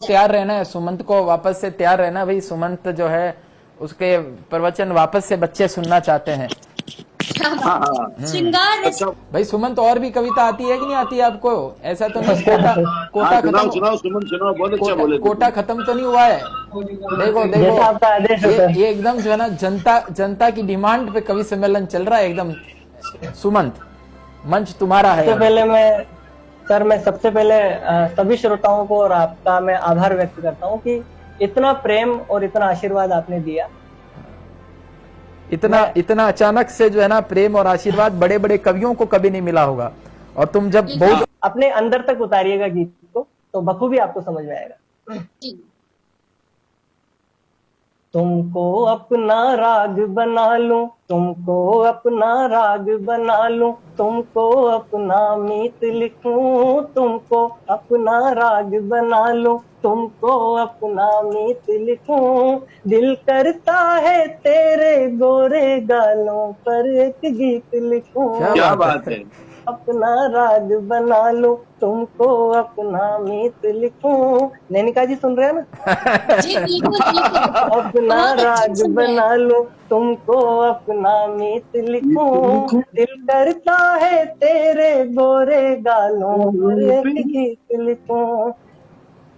तैयार रहना है, सुमंत को वापस से तैयार रहना भाई। सुमंत जो है उसके प्रवचन वापस से बच्चे सुनना चाहते हैं। श्रृंगार रस। अच्छा, भाई सुमंत, और भी कविता आती है कि नहीं आती है आपको? ऐसा तो नहीं कोटा हाँ, कोटा सुनाओ खत्म, सुनाओ सुमन, सुनाओ, बहुत अच्छा बोले तुम। कोटा खत्म तो नहीं हुआ है? देखो देखो, जैसा आपका आदेश हो सर। ये एकदम जो है ना जनता की डिमांड पे कवि सम्मेलन चल रहा है एकदम। सुमंत, मंच तुम्हारा है। सबसे पहले सभी श्रोताओं को और आपका मैं आभार व्यक्त करता हूँ कि इतना प्रेम और इतना आशीर्वाद आपने दिया। इतना अचानक से जो है ना प्रेम और आशीर्वाद बड़े बड़े कवियों को कभी नहीं मिला होगा। और तुम जब बहुत अपने अंदर तक उतारिएगा गीत को तो बखूबी आपको समझ में आएगा। तुमको अपना राग बना लूं, तुमको अपना राग बना लूं, तुमको अपना मीत लिखूं, तुमको अपना राग बना लूं, तुमको अपना मीत लिखूं। दिल करता है तेरे गोरे गालों पर एक गीत लिखूं। क्या बात है। अपना राग बना लूं, तुमको अपना मीत लिखूं। नैनिका जी सुन रहे हैं ना? जी बिल्कुल बिल्कुल। अपना राग बना लूं, तुमको अपना मीत लिखूं। दिल करता है तेरे गोरे गालों पर एक गीत लिखूं।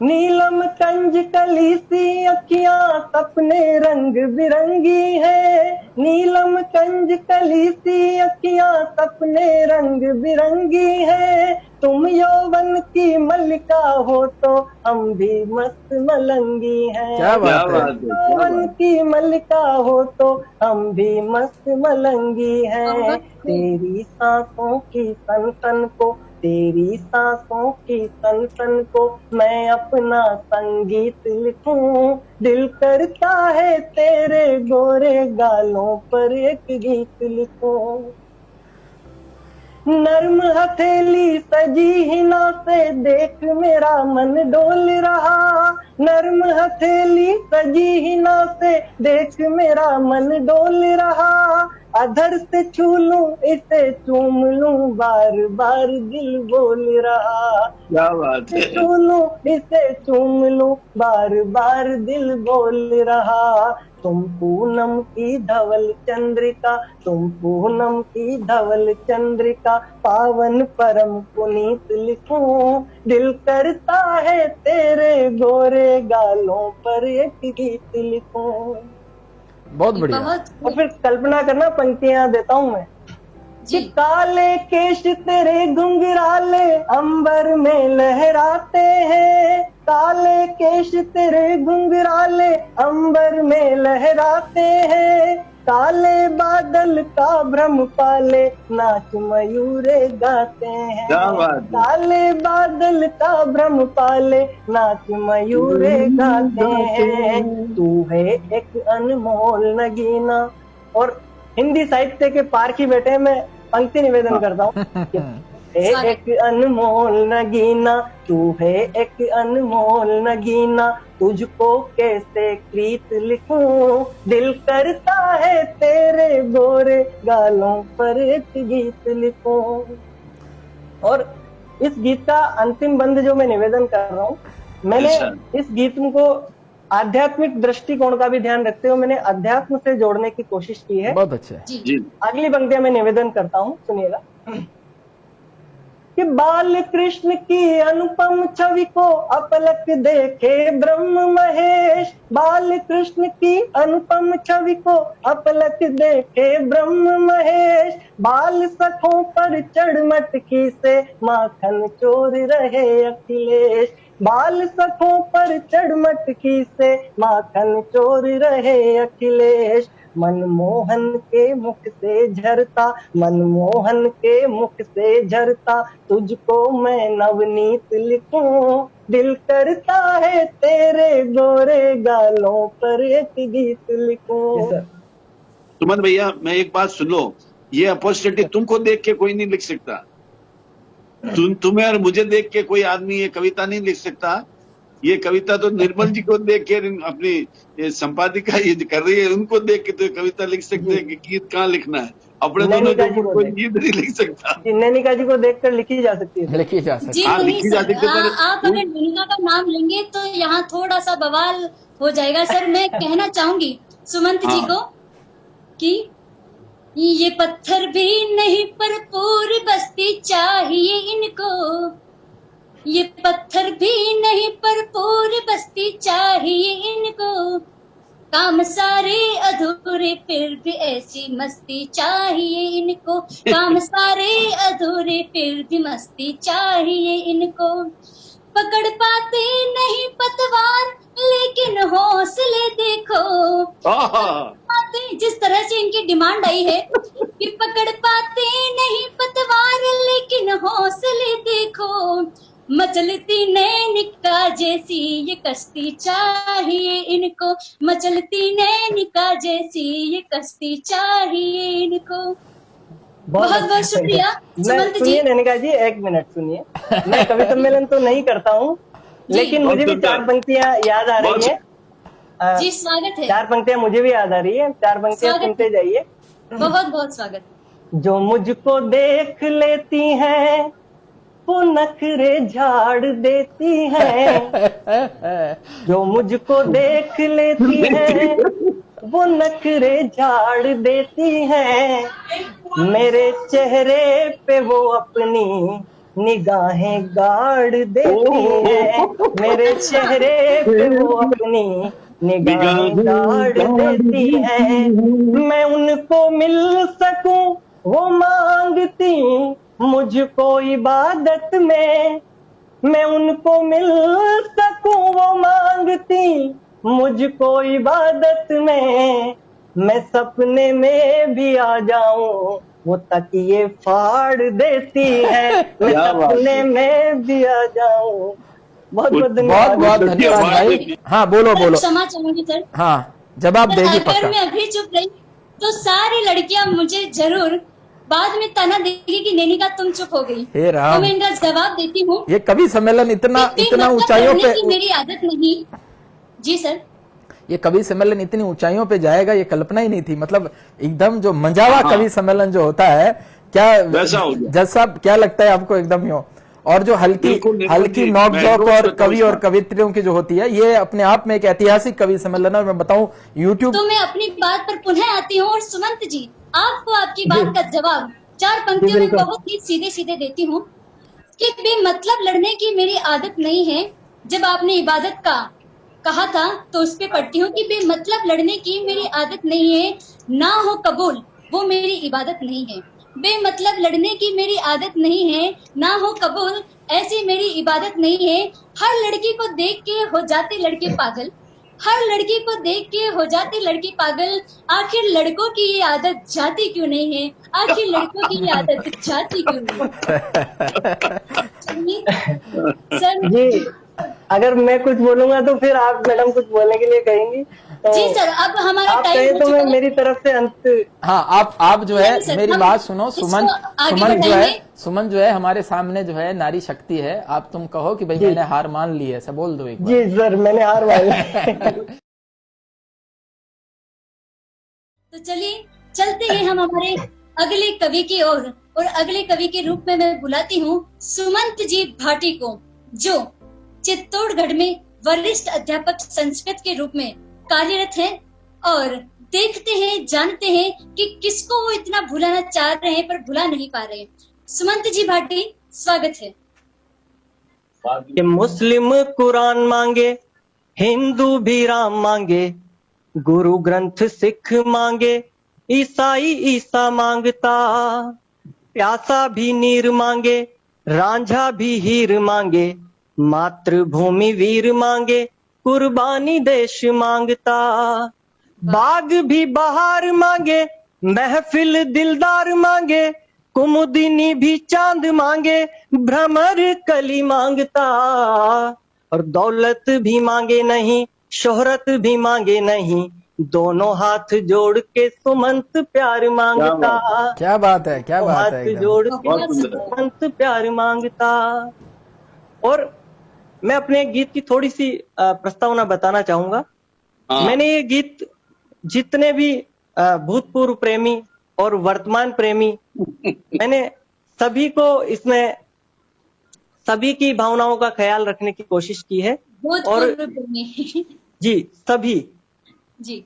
नीलम कंज कली सी अखियां सपने रंग बिरंगी है, नीलम कंज कली सी अखियां सपने रंग बिरंगी है। तुम यौवन की मल्लिका हो तो हम भी मस्त मलंगी हैं। क्या बात है। यौवन की मल्लिका हो तो हम भी मस्त मलंगी हैं। तेरी सांसों की सन को, तेरी सांसों की सन को मैं अपना संगीत लिखूं। दिल करता है तेरे गोरे गालों पर एक गीत लिखूं। नर्म हथेली सजी हिना से देख मेरा मन डोल रहा, नर्म हथेली सजी हिना से देख मेरा मन डोल रहा। अधर से छू लूं इसे चूम लूं, बार बार दिल बोल रहा। क्या बात है। छू लूं इसे चूम लूं, बार बार दिल बोल रहा। तुम पूनम की धवल चंद्रिका, तुम पूनम की धवल चंद्रिका, पावन परम पुनीत लिखूं। दिल करता है तेरे गोरे गालों पर एक गीत लिखूं। बहुत बढ़िया। और फिर कल्पना करना, पंक्तियां देता हूं मैं। कि काले केश तेरे घुंघराले अंबर में लहराते हैं, काले केश तेरे घुंघराले अंबर में लहराते हैं। काले बादल का भ्रम पाले नाच मयूरे गाते हैं। काले बादल का भ्रम पाले नाच मयूरे गाते हैं। तू है एक अनमोल नगीना। और हिंदी साहित्य के पारखी बेटे में पंक्ति निवेदन करता हूँ। एक अनमोल नगीना, तू है एक अनमोल नगीना, तुझको कैसे प्रीत लिखूं। दिल करता है तेरे गोरे गालों पर एक गीत लिखूं। और इस गीत का अंतिम बंद जो मैं निवेदन कर रहा हूँ, मैंने इस गीत को आध्यात्मिक दृष्टिकोण का भी ध्यान रखते हुए मैंने अध्यात्म से जोड़ने की कोशिश की है। बहुत अच्छा। अगली पंक्तियां मैं निवेदन करता हूँ, सुनिएगा। कि बाल कृष्ण की अनुपम छवि को अपलक देखे ब्रह्म महेश, बाल कृष्ण की अनुपम छवि को अपलक देखे ब्रह्म महेश। बाल सखों पर चढ़ मटकी से माखन चोर रहे अखिलेश, बाल सखों पर चढ़ मटकी से माखन चोर रहे अखिलेश। मनमोहन के मुख से झरता, मनमोहन के मुख से झरता, तुझको मैं नवनीत लिखूं। दिल करता है तेरे गोरे गालों पर एक गीत लिखूं। सुमन भैया, मैं एक बात सुन लो, ये अपॉर्चुनिटी तुमको देख के कोई नहीं लिख सकता। तुम्हें और मुझे देख के कोई आदमी ये कविता नहीं लिख सकता। ये कविता तो निर्मल जी को देख के अपनी संपादिका ये कर रही है, उनको देख के तो कविता लिख सकते हैं कि गीत कहाँ लिखना है। अपने दोनों के ऊपर कोई गीत नहीं लिख सकता। नैनिका जी को देखकर लिखी जा सकती है। लिखी जा सकती जी हाँ, नहीं लिखी जा सर, सकती है, पर आप अगर नैनिका का नाम लेंगे तो यहाँ थोड़ा सा बवाल हो जाएगा सर। मैं कहना चाहूंगी सुमंत जी हाँ। को कि ये पत्थर भी नहीं पर पूरी बस्ती चाहिए इनको, ये पत्थर भी नहीं पर पूरी बस्ती चाहिए इनको, काम सारे अधूरे फिर भी ऐसी मस्ती चाहिए इनको, काम सारे अधूरे फिर भी मस्ती चाहिए इनको, पकड़ पाते नहीं पतवार लेकिन हौसले देखो, पाते जिस तरह से इनकी डिमांड आई है कि पकड़ पाते नहीं पतवार लेकिन हौसले देखो, मचलती नैनिका जैसी ये कश्ती चाहिए इनको, मचलती नैनिका जैसी ये कश्ती चाहिए इनको। बहुत बहुत शुक्रिया सुमंत जी। सुनिए नैनिका जी, एक मिनट सुनिए। मैं कवि सम्मेलन तो नहीं करता हूँ, लेकिन मुझे भी 4 पंक्तियां याद आ रही है। जी स्वागत है। 4 पंक्तियां मुझे भी याद आ रही है, 4 पंक्तियां सुनते जाइए। बहुत बहुत स्वागत। जो मुझको देख लेती हैं वो नखरे झाड़ देती हैं, जो मुझको देख लेती हैं वो नखरे झाड़ देती हैं, मेरे चेहरे पे वो अपनी निगाहें गाड़ देती हैं, मेरे चेहरे पे वो अपनी निगाहें गाड़ देती हैं, मैं उनको मिल सकूं वो मांगती मुझको इबादत में, मैं उनको मिल सकूं वो मांगती मुझको इबादत में, मैं सपने में भी आ जाऊं वो तकिए फाड़ देती है, मैं सपने में भी आ जाऊं। बहुत बहुत धन्यवाद। बहुत धन्यवाद भाई। हाँ बोलो बोलो। क्षमा चाहूंगी सर। हाँ जवाब देगी पक्का। अगर मैं अभी चुप रही तो सारी लड़कियां मुझे जरूर बाद में ताना देगी कि नैनिका तुम चुप हो गई। हे राम। तो मैं इनका जवाब देती हूँ। ये कवि सम्मेलन इतना ऊंचाइयों पे, मेरी आदत नहीं। जी सर। ये कवि सम्मेलन इतनी ऊंचाइयों पे जाएगा ये कल्पना ही नहीं थी। मतलब एकदम जो मंजावा कवि सम्मेलन जो होता है, क्या जज साहब क्या लगता है आपको? एकदम यो। और जो हल्की नोकझोंक और कवि और कवित्रियों की जो होती है, ये अपने आप में एक ऐतिहासिक कवि सम्मेलन है। और मैं बताऊं यूट्यूब तो मैं अपनी बात पर पुनः आती हूँ और सुमंत जी आपको आपकी बात का जवाब 4 पंक्तियों में बहुत ही सीधे सीधे देती हूँ कि बेमतलब लड़ने की मेरी आदत नहीं है। जब आपने इबादत का कहा था तो उस पे पढ़ती हूँ कि बेमतलब लड़ने की मेरी आदत नहीं है, ना हो कबूल वो मेरी इबादत नहीं है, बेमतलब लड़ने की मेरी आदत नहीं है, ना हो कबूल ऐसी मेरी इबादत नहीं है, हर लड़की को देख के हो जाते लड़के पागल, हर लड़की को देख के हो जाती लड़की पागल, आखिर लड़कों की ये आदत जाती क्यों नहीं है, आखिर लड़कों की ये आदत जाती क्यों नहीं। सर जी अगर मैं कुछ बोलूंगा तो फिर आप मैडम कुछ बोलने के लिए कहेंगी तो जी सर अब हमारा आप टाइम कहें तो मैं मेरी तरफ से अंत। हाँ आप जो है सर, मेरी बात सुनो। सुमन जो है हमारे सामने जो है नारी शक्ति है। आप तुम कहो कि भाई मैंने हार मान ली है, ऐसा बोल दो एक बार। जी सर मैंने हार मान ली। तो चलिए चलते हैं हम हमारे अगले कवि की ओर। और अगले कवि के रूप में मैं बुलाती हूँ सुमंत जी भाटी को, जो चित्तौड़गढ़ में वरिष्ठ अध्यापक संस्कृत के रूप में कार्यरत हैं। और देखते हैं जानते हैं कि किसको वो इतना भुलाना चाह रहे हैं पर भुला नहीं पा रहे। सुमंत जी भाटी स्वागत है। कि मुस्लिम कुरान मांगे, हिंदू भी राम मांगे, गुरु ग्रंथ सिख मांगे, ईसाई ईसा मांगता, प्यासा भी नीर मांगे, रांझा भी हीर मांगे, मातृभूमि वीर मांगे, कुर्बानी देश मांगता, बाग भी बहार मांगे, महफिल दिलदार मांगे, कुमुदिनी भी चांद मांगे, भ्रमर कली मांगता, और दौलत भी मांगे नहीं, शोहरत भी मांगे नहीं, दोनों हाथ जोड़ के सुमंत प्यार मांगता। क्या बात है, क्या बात है। हाथ जोड़ के सुमंत प्यार मांगता। और मैं अपने गीत की थोड़ी सी प्रस्तावना बताना चाहूंगा। मैंने ये गीत जितने भी भूतपूर्व प्रेमी और वर्तमान प्रेमी, मैंने सभी को इसमें सभी की भावनाओं का ख्याल रखने की कोशिश की है। और जी सभी जी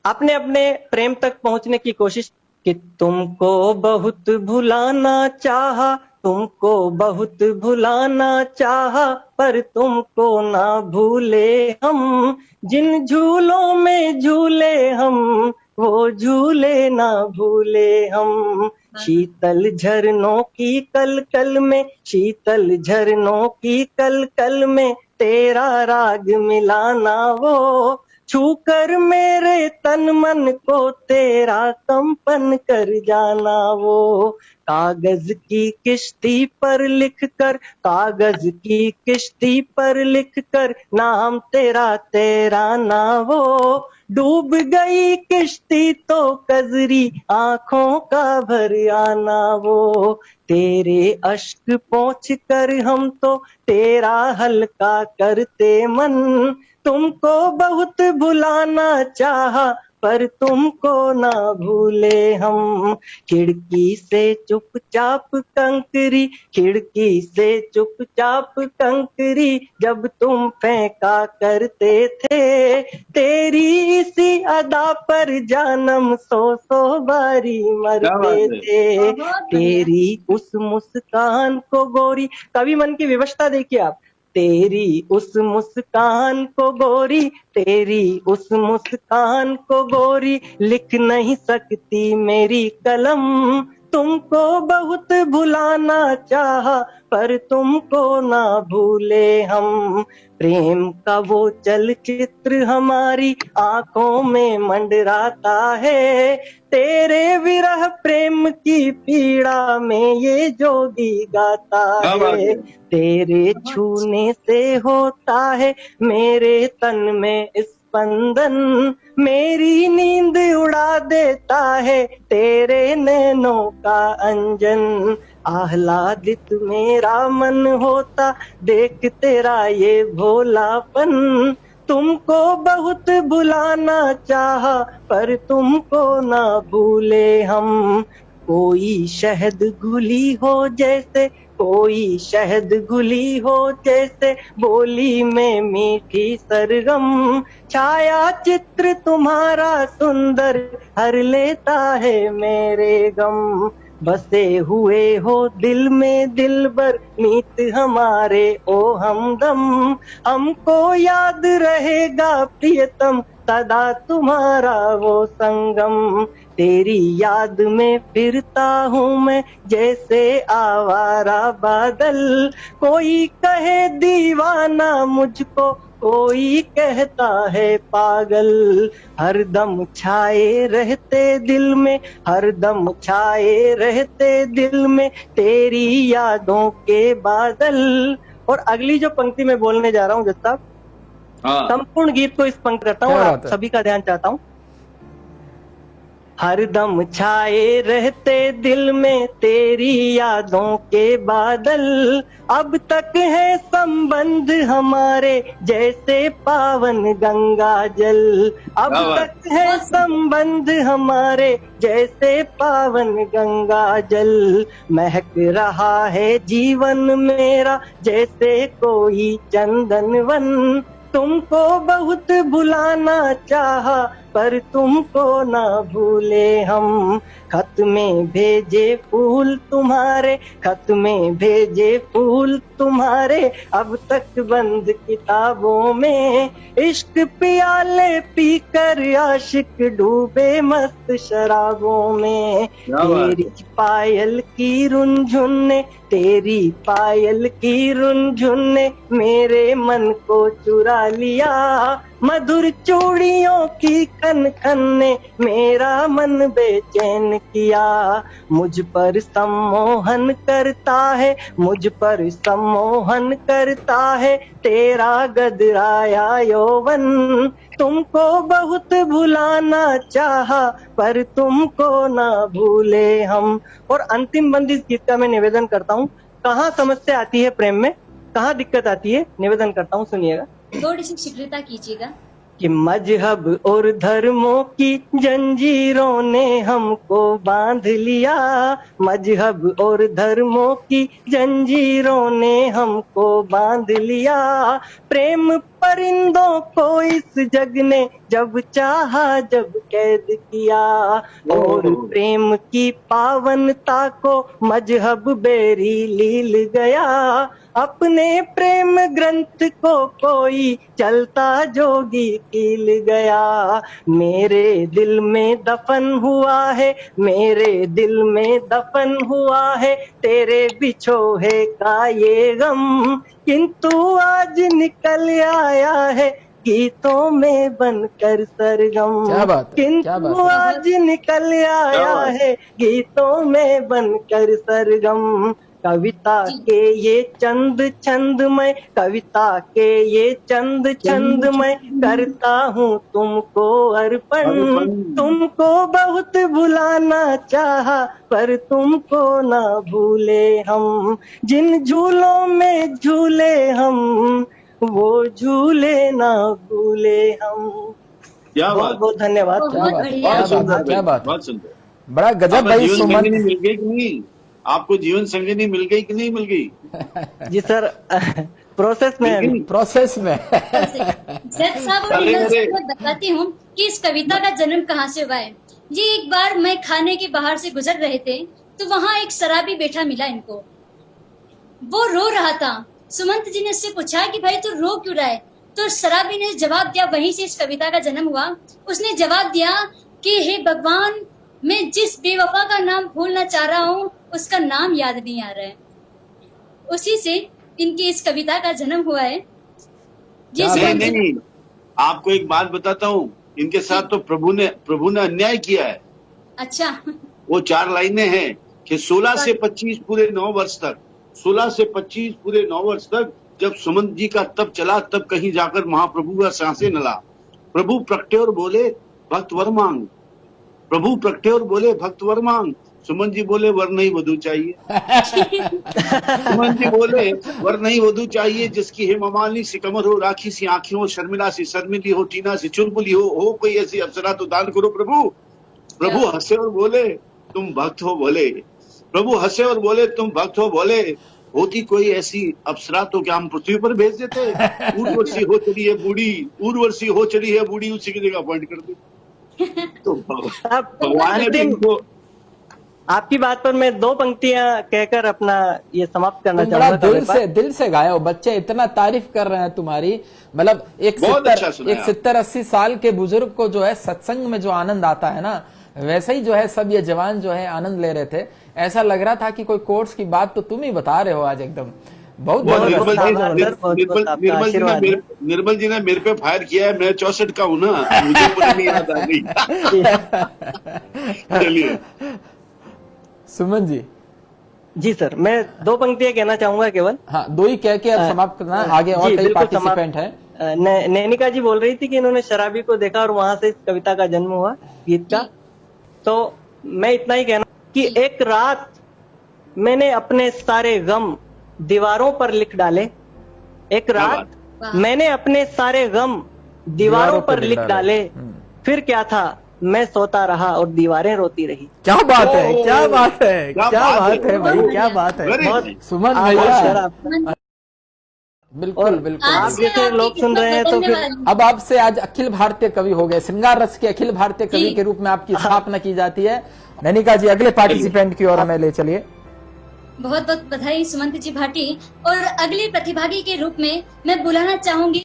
अपने अपने प्रेम तक पहुंचने की कोशिश कि तुमको बहुत भुलाना चाहा, तुमको बहुत भुलाना चाहा, पर तुमको ना भूले हम, जिन झूलों में झूले हम वो झूले ना भूले हम। शीतल झरनों की कलकल में, शीतल झरनों की कलकल में तेरा राग मिलाना, वो छूकर मेरे तन मन को तेरा कंपन कर जाना। वो कागज की किश्ती पर लिखकर, कागज की किश्ती पर लिखकर नाम तेरा तेरा ना, वो डूब गई किश्ती तो कजरी आंखों का भर आना। वो तेरे अश्क पोंछ कर हम तो तेरा हल्का करते मन, तुमको बहुत भुलाना चाहा, पर तुमको ना भूले हम। खिड़की से चुपचाप कंकरी, खिड़की से चुपचाप कंकरी जब तुम फेंका करते थे, तेरी इसी अदा पर जानम सौ सौ बारी मरते थे। तेरी उस मुस्कान को गोरी, कवि मन की विवशता देखिए आप, तेरी उस मुस्कान को गोरी, तेरी उस मुस्कान को गोरी लिख नहीं सकती मेरी कलम, तुमको बहुत भुलाना चाहा, पर तुमको ना भूले हम। प्रेम का वो चलचित्र हमारी आंखों में मंडराता है, तेरे विरह प्रेम की पीड़ा में ये जोगी गाता है। तेरे छूने से होता है मेरे तन में स्पंदन, मेरी नींद उड़ा देता है तेरे नैनों का अंजन। आह्लादित मेरा मन होता देख तेरा ये भोलापन, तुमको बहुत भुलाना चाहा, पर तुमको ना भूले हम। कोई शहद घुली हो जैसे, कोई शहद घुली हो जैसे बोली में मीठी सरगम, छाया चित्र तुम्हारा सुंदर हर लेता है मेरे गम। बसे हुए हो दिल में दिलबर मीत हमारे ओ हमदम, हमको याद रहेगा प्रियतम सदा तुम्हारा वो संगम। तेरी याद में फिरता हूँ मैं जैसे आवारा बादल, कोई कहे दीवाना मुझको, कोई कहता है पागल। हरदम छाए रहते दिल में, हरदम छाए रहते दिल में तेरी यादों के बादल। और अगली जो पंक्ति मैं बोलने जा रहा हूँ जज साहब, संपूर्ण गीत को इस पंक्ति करता हूँ, आप सभी का ध्यान चाहता हूँ। हरदम छाए रहते दिल में तेरी यादों के बादल, अब तक है संबंध हमारे जैसे पावन गंगा जल। अब तक है संबंध हमारे जैसे पावन गंगा जल, महक रहा है जीवन मेरा जैसे कोई चंदन वन, तुमको बहुत भुलाना चाहा, पर तुमको ना भूले हम। खत में भेजे फूल तुम्हारे, खत में भेजे फूल तुम्हारे, अब तक बंद किताबों में, इश्क पियाले पीकर आशिक डूबे मस्त शराबों में। तेरी पायल की रुनझुन ने, तेरी पायल की रुनझुन ने मेरे मन को चुरा लिया, मधुर चूड़ियों की खन खन ने मेरा मन बेचैन किया। मुझ पर सम्मोहन करता है, मुझ पर सम्मोहन करता है तेरा गदराया यौवन, तुमको बहुत भुलाना चाहा, पर तुमको ना भूले हम। और अंतिम बंद इस गीत का मैं निवेदन करता हूँ, कहाँ समस्या आती है प्रेम में, कहाँ दिक्कत आती है, निवेदन करता हूँ, सुनिएगा। थोड़ी सी शीघ्रता कीजिएगा। कि मजहब और धर्मों की जंजीरों ने हमको बांध लिया, मजहब और धर्मों की जंजीरों ने हमको बांध लिया। प्रेम परिंदों को इस जग ने जब चाहा जब कैद किया, और प्रेम की पावनता को मजहब बेरी लील गया। अपने प्रेम ग्रंथ को कोई चलता जोगी कील गया। मेरे दिल में दफन हुआ है, मेरे दिल में दफन हुआ है तेरे बिछोहे का ये गम, किंतु आज निकल आया है गीतों में बनकर सरगम। क्या बात है, क्या किंतु बात है। आज निकल आया है गीतों में बनकर सरगम। कविता के ये चंद छंद मैं, कविता के ये चंद छंद मैं करता हूँ तुमको अर्पण। तुमको बहुत भुलाना चाहा पर तुमको ना भूले हम, जिन झूलों में झूले हम वो झूले ना भूले हम। बहुत बहुत धन्यवाद। क्या बात, बहुत सुंदर। बड़ा गजब भाई सुमन। मिल गई कि नहीं आपको? जीवन संगिनी मिल गई कि नहीं मिल गई? जी सर, प्रोसेस में, प्रोसेस में। जज साहब मैं बताती हूँ कि इस कविता का जन्म कहाँ से हुआ है। जी एक बार मैं खाने के बाहर से गुजर रहे थे तो वहाँ एक शराबी बैठा मिला इनको, वो रो रहा था। सुमंत जी ने उससे पूछा कि भाई तू रो क्यों रहा है? तो शराबी ने जवाब दिया, वहीं से इस कविता का जन्म हुआ। उसने जवाब दिया कि हे भगवान, मैं जिस बेवफा का नाम भूलना चाह रहा हूँ उसका नाम याद नहीं आ रहा है। उसी से इनकी इस कविता का जन्म हुआ है। नहीं, आपको एक बात बताता हूँ, इनके साथ तो प्रभु ने अन्याय किया है। अच्छा। वो 4 लाइनें हैं कि 16 से 25 पूरे 9 वर्ष तक, 16 से 25 पूरे 9 वर्ष तक जब सुमंत जी का तप चला, तब कहीं जाकर महाप्रभु का सांसें नला। प्रभु प्रगटे और बोले भक्त वर मांग, प्रभु प्रगटे और बोले भक्त वर मांग। सुमन जी बोले वर नहीं वधू चाहिए। सुमन जी बोले वर नहीं वधू चाहिए, जिसकी हेममालिनी सी कमर हो, राखी सी आंखें हो, शर्मिला सी शर्मिली हो, टीना सी चुलबुली हो कोई ऐसी अप्सरा तो दान करो प्रभु। प्रभु हंसे और बोले तुम भक्त हो बोले, प्रभु हंसे और बोले तुम भक्त हो बोले, होती कोई ऐसी अप्सरा तो क्या हम पृथ्वी पर भेज देते? उर्वशी हो चढ़ी है बूढ़ी, उर्वशी हो चढ़ी है बूढ़ी, उसी की जगह अपॉइंट कर दे। तो भगवान ने इनको, आपकी बात पर मैं 2 पंक्तियां कहकर अपना ये समाप्त करना चाहूंगा। दिल से गाए हो, बच्चे इतना तारीफ कर रहे हैं तुम्हारी। मतलब एक 70-80 साल के बुजुर्ग को जो है सत्संग में जो आनंद आता है ना, वैसे ही जो है सब ये जवान जो है आनंद ले रहे थे। ऐसा लग रहा था कि कोई कोर्स की बात तो तुम ही बता रहे हो आज एकदम। बहुत निर्मल जी ने मेरे पे फायर किया है, मैं 64 का हूँ ना, मुझे पूरी नहीं याद आ गई। चलिए सुमन जी। जी सर, मैं 2 पंक्तियां कहना चाहूंगा केवल। हाँ, 2 ही कह के अब समाप्त करना, आगे और कई पार्टिसिपेंट हैं। नैनिका जी बोल रही थी कि इन्होंने शराबी को देखा और वहां से इस कविता का जन्म हुआ, गीत का। तो मैं इतना ही कहना कि एक रात मैंने अपने सारे गम दीवारों पर लिख डाले, एक रात मैंने अपने सारे गम दीवारों पर लिख डाले, फिर क्या था मैं सोता रहा और दीवारें रोती रही। क्या बात है, क्या बात है, क्या बात है भाई, क्या बात है सुमन भैया। बिल्कुल बिल्कुल, आप जैसे लोग सुन रहे हैं तो फिर अब आपसे आज अखिल भारतीय कवि हो गए, श्रृंगार रस के अखिल भारतीय कवि के रूप में आपकी स्थापना की जाती है। नैनिका जी अगले पार्टिसिपेंट की ओर हमें ले चलिए। बहुत बहुत बधाई सुमंत जी भाटी। और अगले प्रतिभागी के रूप में मैं बुलाना चाहूंगी